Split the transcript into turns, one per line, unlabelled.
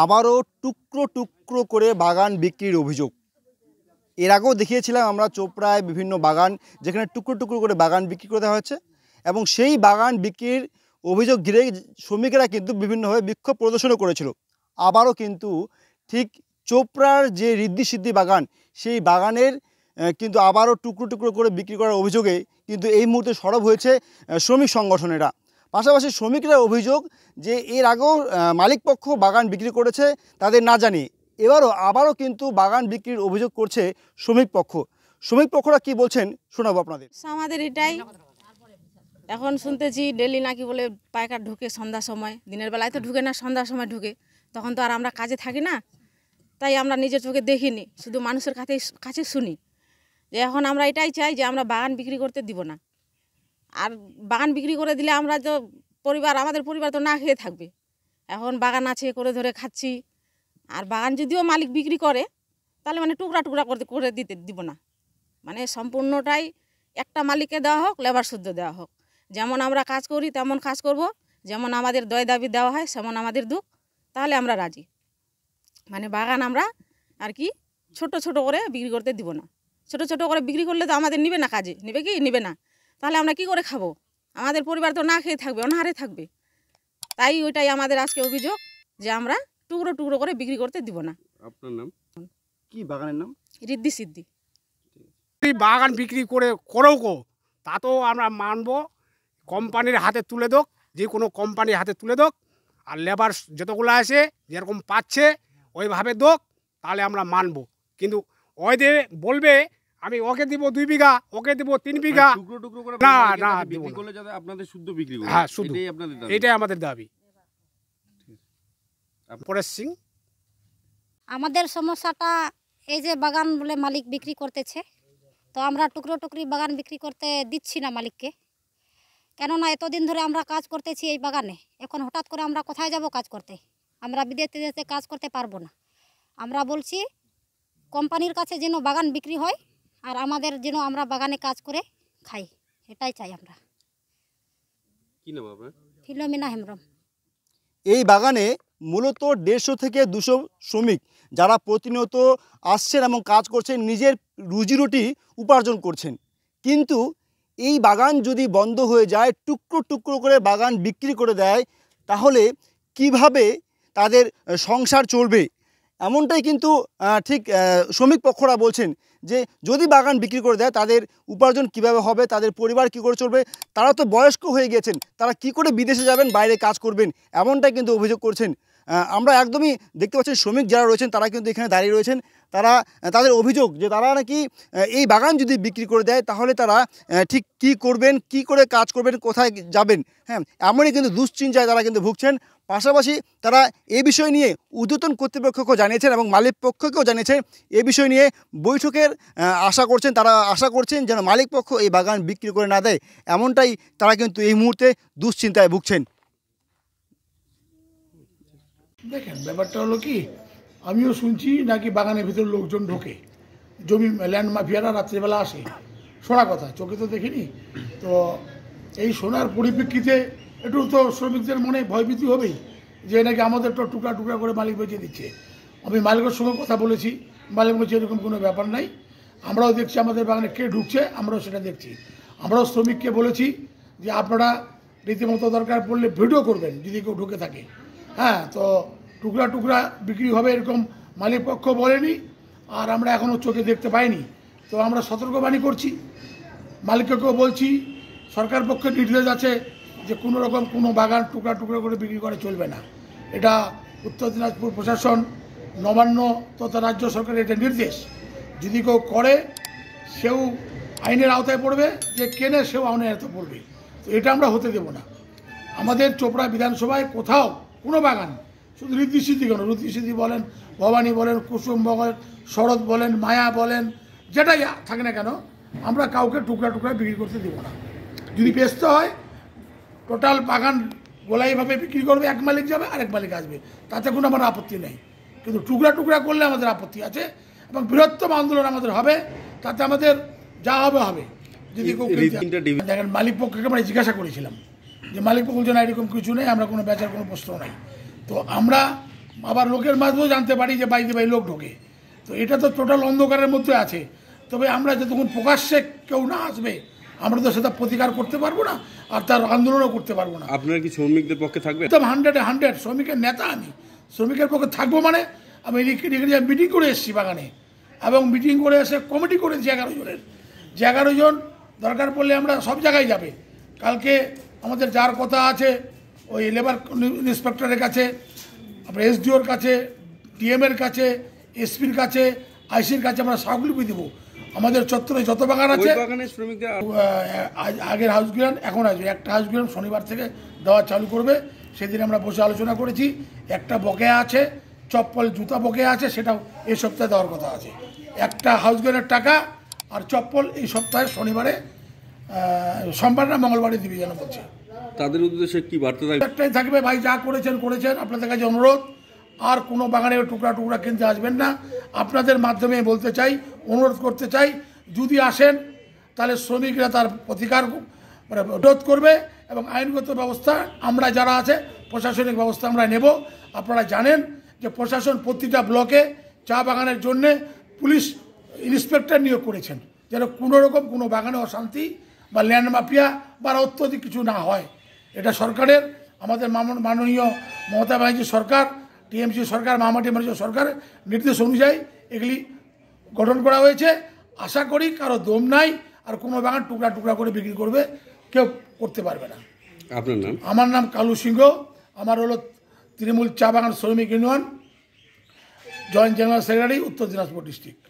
আবারও টুকরো টুকরো করে বাগান বিক্রির অভিযোগ। এর আগেও দেখিয়েছিলাম আমরা চোপড়ায় বিভিন্ন বাগান যেখানে টুকরো টুকরো করে বাগান বিক্রি করে দেওয়া হচ্ছে, এবং সেই বাগান বিক্রির অভিযোগ ঘিরে শ্রমিকেরা কিন্তু বিভিন্নভাবে বিক্ষোভ প্রদর্শনও করেছিল। আবারও কিন্তু ঠিক চোপড়ার যে ঋদ্ধি সিদ্ধি বাগান, সেই বাগানের কিন্তু আবারও টুকরো টুকরো করে বিক্রি করার অভিযোগে কিন্তু এই মুহূর্তে সরব হয়েছে শ্রমিক সংগঠনেরা। পাশাপাশি শ্রমিকরা অভিযোগ যে এর আগেও মালিকপক্ষ বাগান বিক্রি করেছে তাদের না জানিয়ে, আবারও কিন্তু বাগান বিক্রির অভিযোগ করছে শ্রমিক পক্ষ। শ্রমিক পক্ষরা কি বলছেন শোনাবো আপনাদের।
আমাদের এটাই এখন শুনতেছি ডেলি নাকি বলে পাইকার ঢুকে সন্ধ্যার সময়, দিনের বেলায় তো ঢুকে না, সন্ধ্যার সময় ঢুকে, তখন তো আর আমরা কাজে থাকি না, তাই আমরা নিজের চোখে দেখিনি, শুধু মানুষের কাছে শুনি। যে এখন আমরা এটাই চাই যে আমরা বাগান বিক্রি করতে দিব না। আর বাগান বিক্রি করে দিলে আমরা তো আমাদের পরিবার তো না খেয়ে থাকবে। এখন বাগান আছে করে ধরে খাচ্ছি, আর বাগান যদিও মালিক বিক্রি করে তাহলে মানে টুকরা টুকরা করে দিতে দিব না, মানে সম্পূর্ণটাই একটা মালিককে দেওয়া হোক, লেবার শুদ্ধ দেওয়া হোক। যেমন আমরা কাজ করি তেমন কাজ করব, যেমন আমাদের দয় দাবি দেওয়া হয় সেমন আমাদের দুঃখ, তাহলে আমরা রাজি। মানে বাগান আমরা আর কি ছোট ছোট করে বিক্রি করতে দিব না। ছোট ছোট করে বিক্রি করলে তো আমাদের নিবে না, কাজে নিবে কি নিবে না, তাহলে আমরা কি করে খাবো? আমাদের পরিবার তো না খেয়ে থাকবে, অনাহারে থাকবে। তাই ওইটাই আমাদের আজকে অভিযোগ যে আমরা টুকরো টুকরো করে বিক্রি করতে দিব না।
আপনার নাম কি? বাগানের নাম
ঋদ্ধি সিদ্ধি।
বাগান বিক্রি করেও তা তো আমরা মানবো, কোম্পানির হাতে তুলে দোক, যে কোনো কোম্পানির হাতে তুলে দোক, আর লেবার যতগুলো আছে যেরকম পাচ্ছে ওইভাবে দোক, তাহলে আমরা মানবো। কিন্তু ওইদের বলবে আমি ওকে দিব 2 বিঘা, ওকে দিব 3 বিঘা, না না
আপনাদের শুদ্ধ বিক্রি,
হ্যাঁ শুদ্ধ, এটাই আমাদের দাবি। পরেশ সিং।
আমাদের সমস্যাটা এই যে বাগান বলে মালিক বিক্রি করতেছে, তো আমরা টুকরো টুকরি বাগান বিক্রি করতে দিচ্ছি না মালিককে। কেননা এতদিন ধরে আমরা কাজ করতেছি এই বাগানে, এখন হঠাৎ করে আমরা কোথায় যাব কাজ করতে? আমরা বিদেশে কাজ করতে পারবো না। আমরা বলছি কোম্পানির কাছে যেন বাগান বিক্রি হয়, আর আমাদের যেন আমরা বাগানে কাজ করে খাই, এটাই চাই আমরা।
কি নাম আপনার?
ফিলোমিনা হেমব্রম।
এই বাগানে মূলত 150 থেকে 200 শ্রমিক যারা প্রতিনিয়ত আসছেন এবং কাজ করছেন, নিজের রুজিরুটি উপার্জন করছেন। কিন্তু এই বাগান যদি বন্ধ হয়ে যায়, টুকরো টুকরো করে বাগান বিক্রি করে দেয়, তাহলে কিভাবে তাদের সংসার চলবে? এমনটাই কিন্তু ঠিক শ্রমিক পক্ষরা বলছেন যে যদি বাগান বিক্রি করে দেয় তাদের উপার্জন কিভাবে হবে, তাদের পরিবার কী করে চলবে? তারা তো বয়স্ক হয়ে গেছেন, তারা কি করে বিদেশে যাবেন, বাইরে কাজ করবেন? এমনটাই কিন্তু অভিযোগ করছেন। আমরা একদমই দেখতে পাচ্ছি শ্রমিক যারা রয়েছেন তারা কিন্তু এখানে দাঁড়িয়ে রয়েছেন। তাদের অভিযোগ যে তারা নাকি এই বাগান যদি বিক্রি করে দেয় তাহলে তারা ঠিক কি করবেন, কি করে কাজ করবেন, কোথায় যাবেন? হ্যাঁ, এমনই কিন্তু দুশ্চিন্তায় তারা কিন্তু ভুগছেন। পাশাপাশি তারা এই বিষয় নিয়ে ঊর্ধ্বতন কর্তৃপক্ষকেও জানিয়েছেন এবং মালিক পক্ষকেও জানিয়েছেন। এ বিষয় নিয়ে বৈঠকের আশা করছেন। তারা আশা করছেন যেন মালিক পক্ষ এই বাগান বিক্রি করে না দেয়, এমনটাই তারা কিন্তু এই মুহূর্তে দুশ্চিন্তায় ভুগছেন।
দেখেন, ব্যাপারটা হলো কি, আমিও শুনছি নাকি বাগানের ভিতরে লোকজন ঢোকে, জমি ল্যান্ড মাফিয়ারা রাত্রিবেলা আসে, শোনা কথা, চোখে তো দেখিনি। তো এই শোনার পরিপ্রেক্ষিতে একটু তো শ্রমিকদের মনে ভয়ভীতি হবেই যে নাকি আমাদের তো টুকরা টুকরা করে মালিক বেঁচে দিচ্ছে। আমি মালিকের সঙ্গে কথা বলেছি, মালিক বলছে এরকম কোনো ব্যাপার নাই, আমরাও দেখছি আমাদের বাগানে কে ঢুকছে, আমরাও সেটা দেখছি। আমরাও শ্রমিককে বলেছি যে আপনারা রীতিমতো দরকার পড়লে ভিডিও করবেন যদি কেউ ঢুকে থাকে। হ্যাঁ, তো টুকরা টুকরা বিক্রি হবে এরকম মালিক পক্ষ বলেনি, আর আমরা এখনও চোখে দেখতে পাইনি। তো আমরা সতর্কবাণী করছি, মালিককেও বলছি, সরকার পক্ষে নির্দেশ আছে যে কোনো রকম কোনো বাগান টুকরা টুকরা করে বিক্রি করে চলবে না। এটা উত্তর দিনাজপুর প্রশাসন, নবান্ন তথা রাজ্য সরকারের এটা নির্দেশ। যদি কেউ করে সেও আইনের আওতায় পড়বে, যে কেনে সেও আইনের আওতায় পড়বে। তো এটা আমরা হতে দেব না। আমাদের চোপড়া বিধানসভায় কোথাও কোনো বাগান, শুধু ঋদ্ধি সিদ্ধি কেন, ঋদ্ধি সিদ্ধি বলেন, ভবানী বলেন, কুসুম বলেন, শরৎ বলেন, মায়া বলেন, যেটাই থাকে না কেন, আমরা কাউকে টুকরা টুকরা বিক্রি করতে দেব না। যদি বেচতে হয় টোটাল বাগান গোলাইভাবে বিক্রি করবে, এক মালিক যাবে আর এক মালিক আসবে, তাতে কোনো আমার আপত্তি নেই। কিন্তু টুকরা টুকরা করলে আমাদের আপত্তি আছে, এবং বৃহত্তম আন্দোলন আমাদের হবে, তাতে আমাদের যা হবে হবে। যদি দেখেন, মালিক পক্ষকে আমরা জিজ্ঞাসা করেছিলাম যে মালিক বলছে না এরকম কিছু নেই, আমরা কোনো বেচার কোনো প্রশ্ন নাই। তো আমরা আবার লোকের মাধ্যমেও জানতে পারি যে বাইরে বাইরে লোক ঢোকে। তো এটা তো টোটাল অন্ধকারের মধ্যে আছে। তবে আমরা যতক্ষণ প্রকাশ্যে কেউ না আসবে আমরা তো সেটা প্রতিকার করতে পারবো না, আর তার আন্দোলনও করতে পারবো না।
আপনারা কি শ্রমিকদের পক্ষে থাকবে?
একদম 100 শ্রমিকের নেতা আমি, শ্রমিকের পক্ষে থাকবো। মানে আমি মিটিং করে এসেছি বাগানে, এবং মিটিং করে এসে কমিটি করেছি 11 জনের, যে 11 জন দরকার পড়লে আমরা সব জায়গায় যাবে। কালকে আমাদের যার কথা আছে ওই লেবার ইন্সপেক্টরের কাছে, আপনার এসডিওর কাছে, ডিএমের কাছে, এসপির কাছে, আইসির কাছে আমরা স্মারকলিপি দেবো। আমাদের চত্বরে যত বাগান আছে
শ্রমিকরা
আগের হাউস গ্রান্ট এখন আসবে, একটা হাউস গ্রান্ট শনিবার থেকে দেওয়া চালু করবে। সেদিন আমরা বসে আলোচনা করেছি। একটা বকেয়া আছে, চপ্পল জুতা বকেয়া আছে, সেটাও এই সপ্তাহে দেওয়ার কথা আছে। একটা হাউস গ্রান্টের টাকা আর চপ্পল এই সপ্তাহে শনিবারে, সোমবার না মঙ্গলবারে দিবি যেন বলছে।
তাদের উদ্দেশ্যে কি বার্তা থাকবে?
একটাই থাকবে, ভাই যা করেছেন আপনাদের কাছে অনুরোধ, আর কোনো বাগানে টুকরা টুকরা কিনতে আসবেন না। আপনাদের মাধ্যমে বলতে চাই, অনুরোধ করতে চাই, যদি আসেন তাহলে শ্রমিকরা তার প্রতিকার রোধ করবে, এবং আইনগত ব্যবস্থা আমরা যারা আছে প্রশাসনিক ব্যবস্থা আমরা নেব। আপনারা জানেন যে প্রশাসন প্রতিটা ব্লকে চা বাগানের জন্যে পুলিশ ইন্সপেক্টর নিয়োগ করেছেন, যেন কোনোরকম কোনো বাগানে অশান্তি বা ল্যান্ড মাফিয়া বা অত্যধিক কিছু না হয়। এটা সরকারের, আমাদের মাননীয় মমতা ব্যানার্জি সরকার, টিএমসি সরকার, মামাটি সরকারের নির্দেশ অনুযায়ী এগুলি গঠন করা হয়েছে। আশা করি কারো দম নাই, আর কোনো বাগান টুকরা টুকরা করে বিক্রি করবে কেউ করতে পারবে না।
আপনার নাম?
আমার নাম কালু সিংহ, আমার হলো তৃণমূল চা বাগান শ্রমিক ইউনিয়ন জয়েন্ট জেনারেল সেক্রেটারি, উত্তর দিনাজপুর ডিস্ট্রিক্ট।